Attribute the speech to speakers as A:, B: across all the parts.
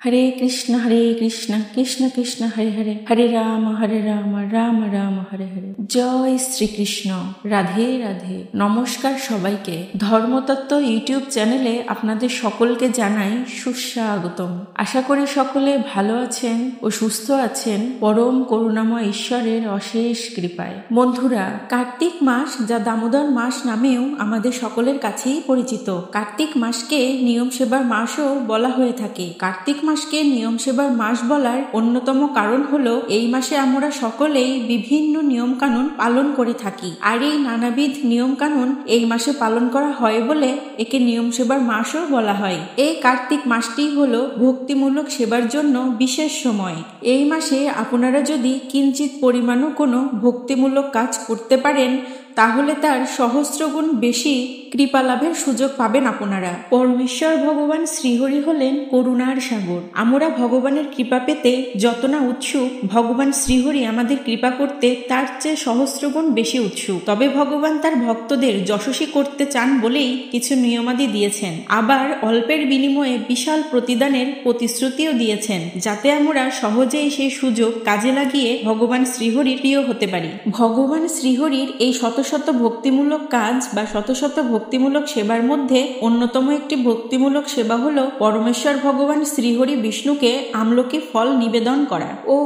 A: हरे कृष्ण कृष्ण कृष्ण हरे हरे हरे राम राम राम हरे हरे। জয় শ্রীকৃষ্ণ। রাধে রাধে। নমস্কার সবাইকে। ধর্মতত্ত্ব ইউটিউব চ্যানেলে আপনাদের সকলকে জানাই সুস্বাগতম। আশা করি সকলে ভালো আছেন ও সুস্থ আছেন পরম করুণাময় ঈশ্বরের অশেষ কৃপায়। বন্ধুরা, কার্তিক মাস যা দামোদর মাস নামেও আমাদের সকলের কাছেই পরিচিত। কার্তিক মাসকে নিয়ম সেবার মাসও বলা হয়ে থাকে। কার্তিক মাসকে নিয়ম সেবার মাস বলার অন্যতম কারণ হলো এই মাসে আমরা সকলেই বিভিন্ন নিয়ম কানুন পালন করে থাকি, আর এই নানাবিধ নিয়ম কানুন এই মাসে পালন করা হয় বলে একে নিয়ম সেবার মাসও বলা হয়। এই কার্তিক মাসটি হলো ভক্তিমূলক সেবার জন্য বিশেষ সময়। এই মাসে আপনারা যদি কিঞ্চিত পরিমাণও কোনো ভক্তিমূলক কাজ করতে পারেন তাহলে তার সহস্রগুণ বেশি কৃপা লাভের সুযোগ পাবেন আপনারা। পরমেশ্বর ভগবান শ্রীহরি হলেন করুণার সাগর। আমরা ভগবানের কৃপা পেতে যত না উৎসুক, ভগবান শ্রীহরি আমাদের কৃপা করতে তার চেয়ে সহস্রগুণ বেশি উৎসুক। তবে ভগবান তার ভক্তদের যশস্বী করতে চান বলেই কিছু নিয়মাদি দিয়েছেন, আবার অল্পের বিনিময়ে বিশাল প্রতিদানের প্রতিশ্রুতিও দিয়েছেন, যাতে আমরা সহজেই সেই সুযোগ কাজে লাগিয়ে ভগবান শ্রীহরির প্রিয় হতে পারি। ভগবান শ্রীহরির এই শত শত ভক্তিমূলক কাজ বা শত শত ভক্তিমূলক সেবার মধ্যে অন্যতম একটি ভক্তিমূলক সেবা হলো পরমেশ্বর ভগবান শ্রীহরি বিষ্ণুকে আমলকি ফল নিবেদন করা ও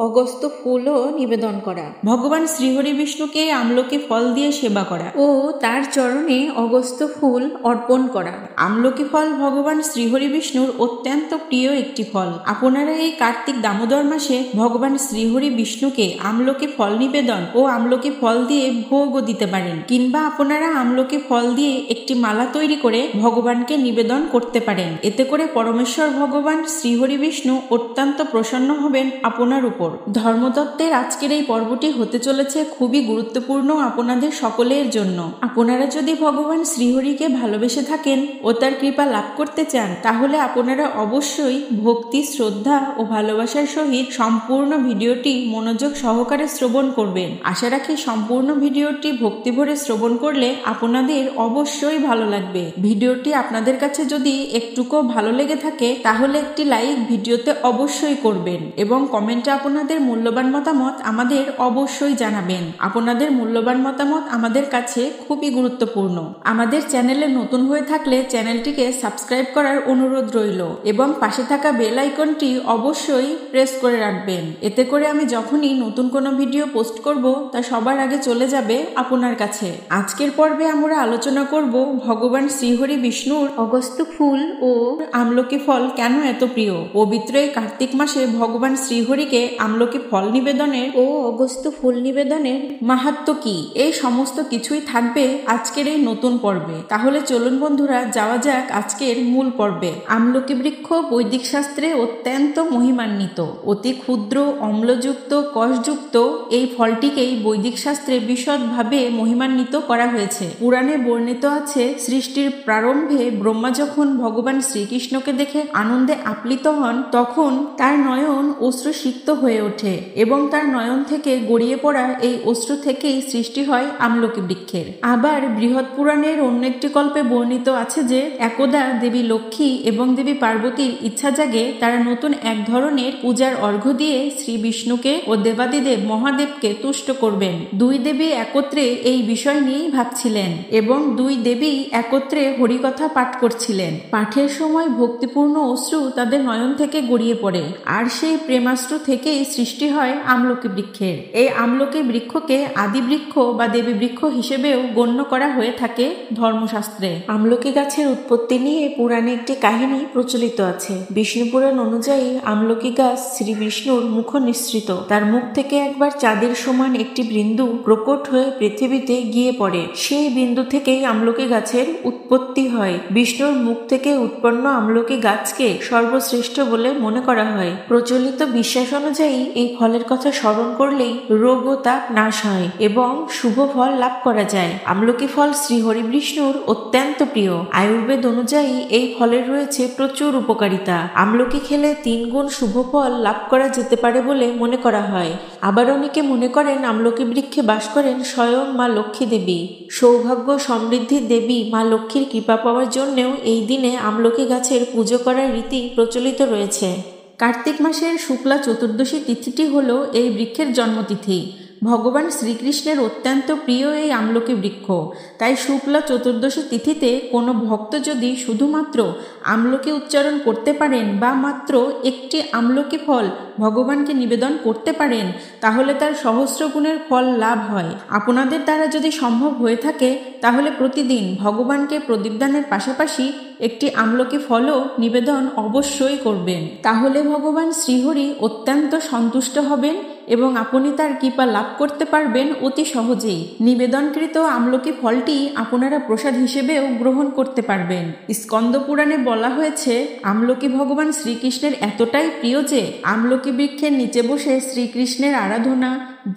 A: অগস্ত্য ফুলও নিবেদন করা। ভগবান শ্রীহরি বিষ্ণুকে আমলকি ফল দিয়ে সেবা করা ও তার চরণে অগস্ত্য ফুল অর্পণ করা। আমলকি ফল ভগবান শ্রীহরি বিষ্ণুর অত্যন্ত প্রিয় একটি ফল। আপনারা এই কার্তিক দামোদর মাসে ভগবান শ্রীহরি বিষ্ণুকে আমলকি ফল নিবেদন ও আমলকি ফল দিয়ে ভোগও দিতে পারেন, কিংবা আপনারা আমলকি ফল দিয়ে একটি মালা তৈরি করে ভগবানকে নিবেদন করতে পারেন। এতে করে পরমেশ্বর ভগবান শ্রীহরি বিষ্ণু অত্যন্ত প্রসন্ন হবেন আপনার উপর। ধর্মতত্ত্বের আজকের এই পর্বটি হতে চলেছে খুবই গুরুত্বপূর্ণ আপনাদের সকলের জন্য। আপনারা যদি ভগবান শ্রীহরিকে ভালোবেসে থাকেন ও তার কৃপা লাভ করতে চান তাহলে আপনারা অবশ্যই ভক্তি, শ্রদ্ধা ও ভালোবাসার সহিত সম্পূর্ণ ভিডিওটি মনোযোগ সহকারে শ্রবণ করবেন। আশা রাখি সম্পূর্ণ ভিডিওটি ভক্তিভরে শ্রবণ করলে আপনাদের অবশ্যই ভালো লাগবে। ভিডিওটি আপনাদের কাছে যদি একটুকু ভালো লেগে থাকে তাহলে একটি লাইক ভিডিওতে অবশ্যই করবেন এবং কমেন্টে আপনাদের মূল্যবান মতামত আমাদের অবশ্যই জানাবেন। আপনাদের মূল্যবান মতামত আমাদের কাছে খুবই গুরুত্বপূর্ণ। আমাদের চ্যানেলে নতুন হয়ে থাকলে চ্যানেলটিকে সাবস্ক্রাইব করার অনুরোধ রইল এবং পাশে থাকা বেল আইকনটি অবশ্যই প্রেস করে রাখবেন। এতে করে আমি যখনই নতুন কোনো ভিডিও পোস্ট করব তা সবার আগে চলে যাবে আপনার কাছে। আজকের পর্বে আমরা আলোচনা করব ভগবান শ্রীহরি বিষ্ণুর অগস্ত্য ফুল ও আমলকি ফল কেন এত প্রিয়। পবিত্র এই কার্তিক মাসে ভগবান শ্রীহরিকে আমলকি ফল নিবেদনের ও অগস্ত্য ফুল নিবেদনের মাহাত্ম্য কি, এই সমস্ত কিছুই থাকবে আজকের এই নতুন পর্বে। তাহলে চলুন বন্ধুরা, যাওয়া যাক আজকের মূল পর্বে। আমলকি বৃক্ষ বৈদিক শাস্ত্রে অত্যন্ত মহিমান্বিত। অতি ক্ষুদ্র, অম্লযুক্ত, কষযুক্ত এই ফলটিকেই বৈদিক শাস্ত্রে বিশদভাবে মহিমান্বিত করা হয়েছে। পুরাণে বর্ণিত আছে, সৃষ্টির প্রারম্ভে ব্রহ্মা যখন ভগবান শ্রীকৃষ্ণকে দেখে আনন্দে আপ্লিত হন তখন তার নয়ন অশ্রুসিক্ত হয়ে ওঠে এবং তার নয়ন থেকে গড়িয়ে পড়া এই অশ্রু থেকেই সৃষ্টি হয় আমলকি বৃক্ষের। আবার বৃহৎ পুরাণের অন্য একটি কল্পে বর্ণিত আছে যে একদা দেবী লক্ষ্মী এবং দেবী পার্বতীর ইচ্ছা জাগে তারা নতুন এক ধরনের পূজার অর্ঘ্য দিয়ে শ্রী বিষ্ণুকে ও দেবাদিদেব মহাদেবকে তুষ্ট করবেন। দুই দেবী একত্রে এই বিষয় নিয়েই ভাবছিলেন এবং দুই দেবী একত্রে হরিকথা পাঠ করছিলেন। পাঠের সময় ভক্তিপূর্ণ অশ্রু তাদের নয়ন থেকে গড়িয়ে পড়ে, আর সেই প্রেমাশ্রু থেকেই সৃষ্টি হয় আমলকি বৃক্ষের। এই আমলকি বৃক্ষকে আদি বৃক্ষ বা দেবী বৃক্ষ হিসেবেও গণ্য করা হয়ে থাকে ধর্মশাস্ত্রে। আমলকি গাছের উৎপত্তি নিয়ে পুরাণে একটি কাহিনী প্রচলিত আছে। বিষ্ণু পুরাণ অনুযায়ী আমলকি গাছ শ্রী বিষ্ণুর মুখ নিঃসৃত। তার মুখ থেকে একবার চাঁদের সমান একটি বিন্দু প্রকট হয়ে পৃথিবীতে গিয়ে পড়ে। সেই বিন্দু থেকেই আমলকি গাছের উৎপত্তি হয়। বিষ্ণুর মুখ থেকে উৎপন্ন আমলকি গাছকে সর্বশ্রেষ্ঠ বলে মনে করা হয়। প্রচলিত বিশ্বাস অনুযায়ী এই ফলের কথা স্মরণ করলেই রোগ ও তাপ নাশ হয় এবং শুভ ফল লাভ করা যায়। আমলকি ফল শ্রীহরি বিষ্ণুর অত্যন্ত প্রিয়। আয়ুর্বেদ অনুযায়ী এই ফলের রয়েছে প্রচুর উপকারিতা। আমলকি খেলে 3 গুণ শুভ ফল লাভ করা যেতে পারে বলে মনে করা হয়। আবার অনেকে মনে করেন আমলকি বৃক্ষে বাস করেন স্বয়ং স্বয়ং মা লক্ষ্মী দেবী। সৌভাগ্য সমৃদ্ধির দেবী মা লক্ষ্মীর কৃপা পাওয়ার জন্যেও এই দিনে আমলকি গাছের পুজো করার রীতি প্রচলিত রয়েছে। কার্তিক মাসের শুক্লা চতুর্দশী তিথিটি হল এই বৃক্ষের জন্মতিথি। ভগবান শ্রীকৃষ্ণের অত্যন্ত প্রিয় এই আমলকি বৃক্ষ। তাই শুক্লা চতুর্দশী তিথিতে কোনো ভক্ত যদি শুধুমাত্র আমলকি উচ্চারণ করতে পারেন বা মাত্র একটি আমলকি ফল ভগবানকে নিবেদন করতে পারেন, তাহলে তার সহস্র গুণের ফল লাভ হয়। আপনাদের দ্বারা যদি সম্ভব হয়ে থাকে তাহলে প্রতিদিন ভগবানকে প্রদীপদানের পাশাপাশি একটি আমলকি ফলও নিবেদন অবশ্যই করবেন। তাহলে ভগবান শ্রীহরি অত্যন্ত সন্তুষ্ট হবেন এবং আপনি তার কৃপা লাভ করতে পারবেন অতি সহজেই। নিবেদনকৃত আমলকি ফলটি আপনারা প্রসাদ হিসেবেও গ্রহণ করতে পারবেন। স্কন্দ পুরাণে বলা হয়েছে, আমলকি ভগবান শ্রীকৃষ্ণের এতটাই প্রিয় যে আমলকি বৃক্ষের নিচে বসে শ্রীকৃষ্ণের আরাধনা,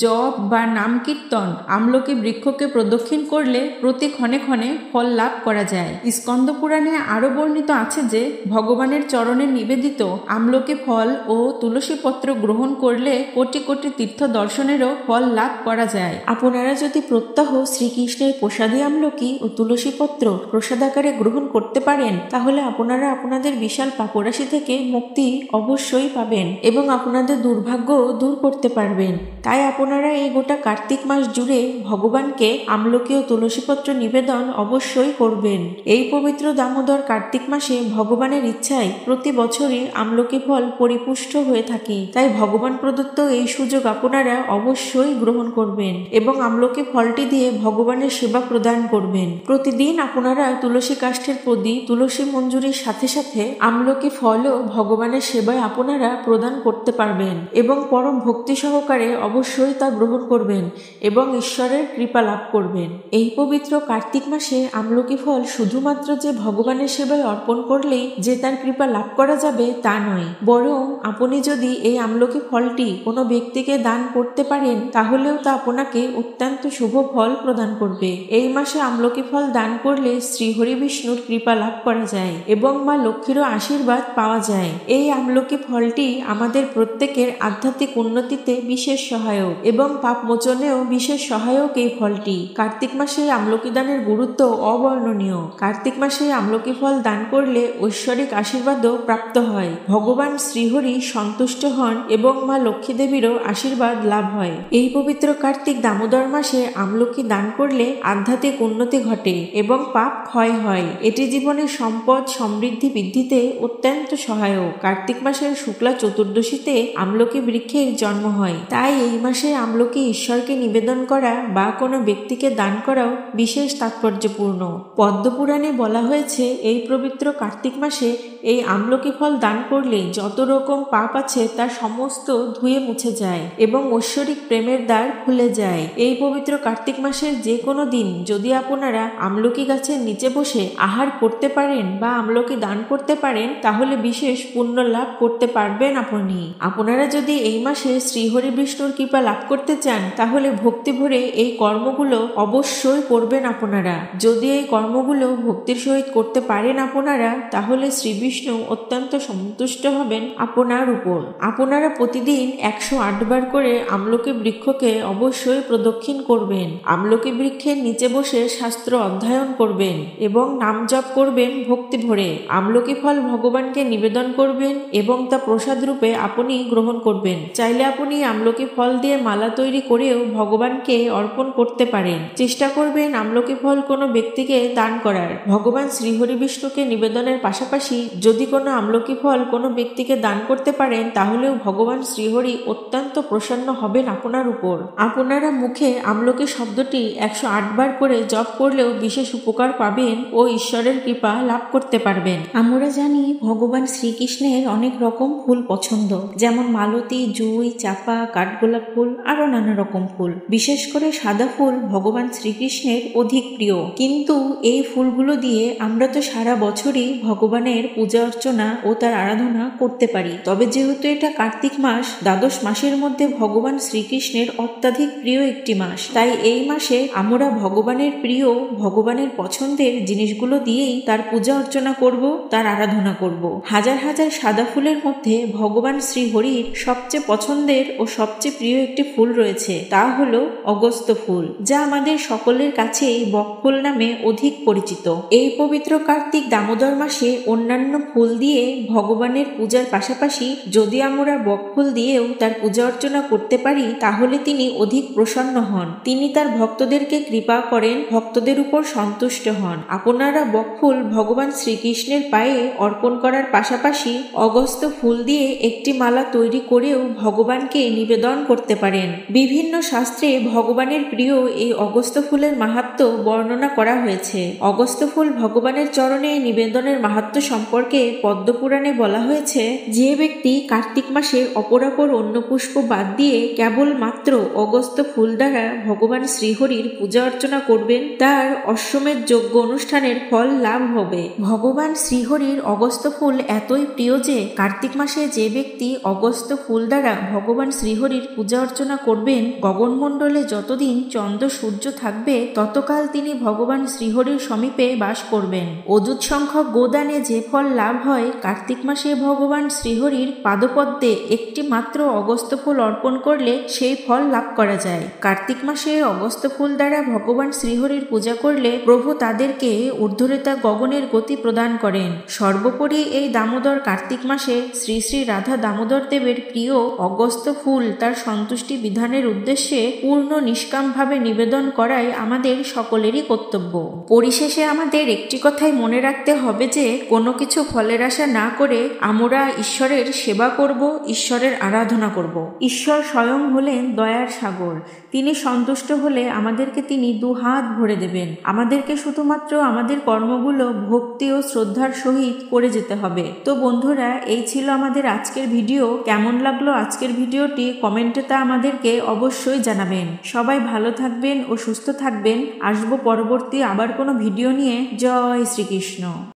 A: জপ বা নাম কীর্তন আমলকি বৃক্ষকে প্রদক্ষিণ করলে প্রতি ক্ষণে ক্ষণে ফল লাভ করা যায়। স্কন্দ পুরাণে আরও বর্ণিত আছে যে ভগবানের চরণে নিবেদিত আমলকি ফল ও তুলসী পত্র গ্রহণ করলে কোটি কোটি তীর্থ দর্শনেরও ফল লাভ করা যায়। আপনারা যদি প্রত্যহ শ্রীকৃষ্ণের প্রসাদী আমলকি ও তুলসী পত্র প্রসাদ আকারে গ্রহণ করতে পারেন, তাহলে আপনারা আপনাদের বিশাল পাপরাশি থেকে মুক্তি অবশ্যই পাবেন এবং আপনাদের দুর্ভাগ্য দূর করতে পারবেন। তাই আপনারা এই গোটা কার্তিক মাস জুড়ে ভগবানকে আমলকি ও তুলসীপত্র নিবেদন অবশ্যই করবেন। এই পবিত্র দামোদর কার্তিক মাসে ভগবানের ইচ্ছায় প্রতি বছরই আমলকি ফল পরিপুষ্ট হয়ে থাকে। তাই ভগবান প্রদত্ত এই সুযোগ আপনারা অবশ্যই গ্রহণ করবেন এবং আমলকি ফলটি দিয়ে ভগবানের সেবা প্রদান করবেন। প্রতিদিন আপনারা তুলসী কাষ্ঠের প্রদীপ, তুলসী মঞ্জুরির সাথে সাথে আমলকি ফলও ভগবানের সেবায় আপনারা প্রদান করতে পারবেন এবং পরম ভক্তি সহকারে অবশ্যই তা গ্রহণ করবেন এবং ঈশ্বরের কৃপা লাভ করবেন। এই পবিত্র কার্তিক মাসে আমলকি ফল শুধুমাত্র যে ভগবানের সেবায় অর্পণ করলেই যে তার কৃপা লাভ করা যাবে তা নয়, বরং আপনি যদি এই আমলকি ফলটি কোনো ব্যক্তিকে দান করতে পারেন তাহলেও তা আপনাকে অত্যন্ত শুভ ফল প্রদান করবে। এই মাসে আমলকি ফল দান করলে শ্রীহরি বিষ্ণুর কৃপা লাভ করা যায় এবং মা লক্ষ্মীরও আশীর্বাদ পাওয়া যায়। এই আমলকি ফলটি আমাদের প্রত্যেকের আধ্যাত্মিক উন্নতিতে বিশেষ সহায়ক এবং পাপ মোচনেও বিশেষ সহায়ক এই ফলটি। কার্তিক মাসে আমলকি দানের গুরুত্ব অবর্ণনীয়। কার্তিক মাসে আমলকি ফল দান করলে ঐশ্বরিক আশীর্বাদও প্রাপ্ত হয়, ভগবান শ্রীহরি সন্তুষ্ট হন এবং মা লক্ষ্মী দেবীরও আশীর্বাদ লাভ হয়। এই পবিত্র কার্তিক দামোদর মাসে আমলকি দান করলে আধ্যাত্মিক উন্নতি ঘটে এবং পাপ ক্ষয় হয়। এটি জীবনের সম্পদ সমৃদ্ধি বৃদ্ধিতে অত্যন্ত সহায়ক। কার্তিক মাসের শুক্লা চতুর্দশীতে আমলকি বৃক্ষের জন্ম হয়। তাই এই মাসে আমলকি ঈশ্বরকে নিবেদন করা বা কোনো ব্যক্তিকে দান করাও বিশেষ তাৎপর্যপূর্ণ। পদ্মপুরাণে বলা হয়েছে, এই পবিত্র কার্তিক মাসে এই আমলকি ফল দান করলে যত রকম পাপ আছে তা সমস্ত ধুয়ে মুছে যায় এবং ঐশ্বরিক প্রেমের দ্বার খুলে যায়। এই পবিত্র কার্তিক মাসের যে কোনো দিন যদি আপনারা আমলকি গাছের নিচে বসে আহার করতে পারেন বা আমলকি দান করতে পারেন, তাহলে বিশেষ পুণ্য লাভ করতে পারবেন আপনি। আপনারা যদি এই মাসে শ্রীহরি বিষ্ণুর কৃপা লাভ করতে চান তাহলে ভক্তি ভরে এই কর্মগুলো অবশ্যই করবেন আপনারা। যদি এই কর্মগুলো ভক্তির সহিত করতে পারেন আপনারা, তাহলে শ্রী বিষ্ণু অত্যন্ত সন্তুষ্ট হবেন আপনার উপর। আপনারা প্রতিদিন 108 বার করে আমলকি বৃক্ষকে অবশ্যই প্রদক্ষিণ করবেন। আমলকি বৃক্ষের নিচে বসে শাস্ত্র অধ্যয়ন করবেন এবং নাম জপ করবেন ভক্তি ভরে। আমলকি ফল ভগবানকে নিবেদন করবেন এবং তা প্রসাদ রূপে আপনি গ্রহণ করবেন। চাইলে আপনি আমলকি ফল দিয়ে মালা তৈরি করেও ভগবানকে অর্পণ করতে পারেন। চেষ্টা করবেন আমলকি ফল কোনো ব্যক্তিকে দান করার। ভগবান শ্রীহরি বিষ্ণুকে নিবেদনের পাশাপাশি যদি কোনো আমলকি ফল কোনো ব্যক্তিকে দান করতে পারেন, তাহলেও ভগবান শ্রীহরি অত্যন্ত প্রসন্ন হবেন আপনার উপর। আপনারা মুখে আমলকি শব্দটি 108 বার করে জপ করলেও বিশেষ উপকার পাবেন ও ঈশ্বরের কৃপা লাভ করতে পারবেন। আমরা জানি ভগবান শ্রীকৃষ্ণের অনেক রকম ফুল পছন্দ, যেমন মালতী, জুঁই, চাপা, কাঠগোলাপ ফুল, আরো নানা রকম ফুল। বিশেষ করে সাদা ফুল ভগবান শ্রীকৃষ্ণের অধিক প্রিয়। কিন্তু এই ফুলগুলো দিয়ে আমরা তো সারা বছরই ভগবানের পূজা পূজা অর্চনা ও তার আরাধনা করতে পারি। তবে যেহেতু এটা কার্তিক মাস, দ্বাদশ মাসের মধ্যে ভগবান শ্রীকৃষ্ণের অত্যাধিক প্রিয় একটি মাস, তাই এই মাসে আমরা ভগবানের প্রিয়, ভগবানের পছন্দের জিনিসগুলো দিয়েই তার পূজা অর্চনা করব, তার আরাধনা করব। হাজার হাজার সাদা ফুলের মধ্যে ভগবান শ্রীহরির সবচেয়ে পছন্দের ও সবচেয়ে প্রিয় একটি ফুল রয়েছে, তা হলো অগস্ত্য ফুল, যা আমাদের সকলের কাছেই বকফুল নামে অধিক পরিচিত। এই পবিত্র কার্তিক দামোদর মাসে অন্যান্য ফুল দিয়ে ভগবানের পূজার পাশাপাশি যদি আমরা বকফুল দিয়েও তার পূজা অর্চনা করতে পারি, তাহলে তিনি অধিক প্রসন্ন হন, তিনি তার ভক্তদেরকে কৃপা করেন, ভক্তদের উপর সন্তুষ্ট হন। আপনারা বকফুল ভগবান শ্রীকৃষ্ণের পায়ে অর্পণ করার পাশাপাশি অগস্ত্য ফুল দিয়ে একটি মালা তৈরি করেও ভগবানকে নিবেদন করতে পারেন। বিভিন্ন শাস্ত্রে ভগবানের প্রিয় এই অগস্ত্য ফুলের মাহাত্ম্য বর্ণনা করা হয়েছে। অগস্ত্য ফুল ভগবানের চরণে নিবেদনের মাহাত্ম্য সম্পর্কে পদ্মপুরাণে বলা হয়েছে, যে ব্যক্তি কার্তিক মাসে অপরাপর অন্য পুষ্প বাদ দিয়ে কেবল মাত্র অগস্ত্য ফুল দ্বারা ভগবান শ্রীহরির পূজা অর্চনা করবেন, তার অশ্বমেধ যজ্ঞ অনুষ্ঠানের ফল লাভ হবে। ভগবান শ্রীহরির অগস্ত্য ফুল এতই প্রিয় যে কার্তিক মাসে যে ব্যক্তি অগস্ত্য ফুল দ্বারা ভগবান শ্রীহরির পূজা অর্চনা করবেন, গগনমণ্ডলে যতদিন চন্দ্র সূর্য থাকবে ততকাল তিনি ভগবান শ্রীহরির সমীপে বাস করবেন। অযুত সংখ্যক গোদানে যে ফল লাভ হয়, কার্তিক মাসে ভগবান শ্রীহরির পাদপদ্মে একটি মাত্র অগস্ত্য ফুল অর্পণ করলে সেই ফল লাভ করা যায়। কার্তিক মাসে অগস্ত্য ফুল দ্বারা ভগবান শ্রীহরির পূজা করলে প্রভু তাদেরকে ঊর্ধ্বরেতা গগনের গতি প্রদান করেন। সর্বোপরি এই দামোদর কার্তিক মাসে শ্রী শ্রী রাধা দামোদর দেবের প্রিয় অগস্ত্য ফুল তার সন্তুষ্টি বিধানের উদ্দেশ্যে পূর্ণ নিষ্কামভাবে নিবেদন করাই আমাদের সকলেরই কর্তব্য। পরিশেষে আমাদের একটি কথাই মনে রাখতে হবে যে কোনো কিছু ফলের আশা না করে আমরা ঈশ্বরের সেবা করব, ঈশ্বরের আরাধনা করব। ঈশ্বর স্বয়ং হলেন দয়ার সাগর, তিনি সন্তুষ্ট হলে আমাদেরকে তিনি দুহাত ভরে দেবেন। আমাদেরকে শুধুমাত্র আমাদের কর্মগুলো ভক্তি ও শ্রদ্ধার সহিত করে যেতে হবে। তো বন্ধুরা, এই ছিল আমাদের আজকের ভিডিও। কেমন লাগলো আজকের ভিডিওটি কমেন্টে তা আমাদেরকে অবশ্যই জানাবেন। সবাই ভালো থাকবেন ও সুস্থ থাকবেন। আসবো পরবর্তী আবার কোনো ভিডিও নিয়ে। জয় শ্রীকৃষ্ণ।